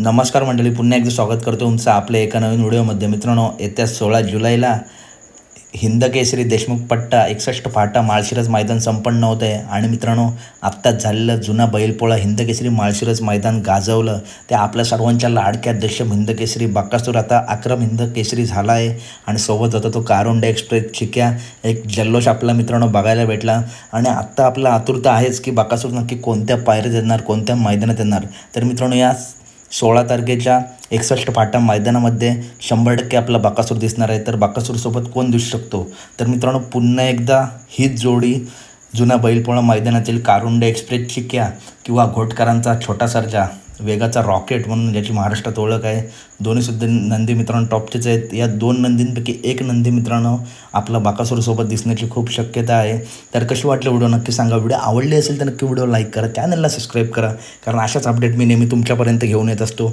नमस्कार मंडळी, पुन्हा एकदा स्वागत करतो तुमचं आपल्या एका नवीन व्हिडिओमध्ये. मित्रांनो, येत्या 16 जुलैला हिंद केसरी देशमुख पट्टा 61 फाटा माळशिरस मैदान संपन्न होत आहे. आणि मित्रांनो, आत्ताच झालेलं जुना बैलपोळा हिंद केसरी माळशिरस मैदान गाजवलं. त्या आपल्या सर्वांच्या लाडक्या देशम हिंद केसरी बकासूर आता आक्रम हिंद केसरी झाला आहे. आणि सोबत होता तो कारुंडे एक्सप्रेस चिक्या. एक जल्लोष आपला मित्रांनो बघायला भेटला. आणि आत्ता आपला आतुरता आहेच की बकासूर नक्की कोणत्या पायऱ्यात येणार, कोणत्या मैदानात येणार. तर मित्रांनो, या 16 तारखेच्या 61 फाटा मैदानामध्ये 100% आपला बकासूर दिसणार आहे. तर बकासूरसोबत कोण दिसू शकतो? तर मित्रांनो, पुन्हा एकदा हीच जोडी जुना बैलपोळा मैदानातील कारुंडे एक्सप्रेस चिक्या किंवा घोटकरांचा छोटा सर्जा, वेगाचा रॉकेट म्हणून ज्याची महाराष्ट्रात ओळख आहे. दोन्हीसुद्धा नंदी मित्रांनो टॉपचेच आहेत. या 2 नंदींपैकी एक नंदी मित्रांनो आपला बकासूरसोबत दिसण्याची खूप शक्यता आहे. तर कशी वाटली व्हिडिओ नक्की सांगा. व्हिडिओ आवडली असेल तर नक्की व्हिडिओ लाईक करा, चॅनलला सबस्क्राईब करा, कारण अशाच अपडेट मी नेहमी तुमच्यापर्यंत घेऊन येत असतो.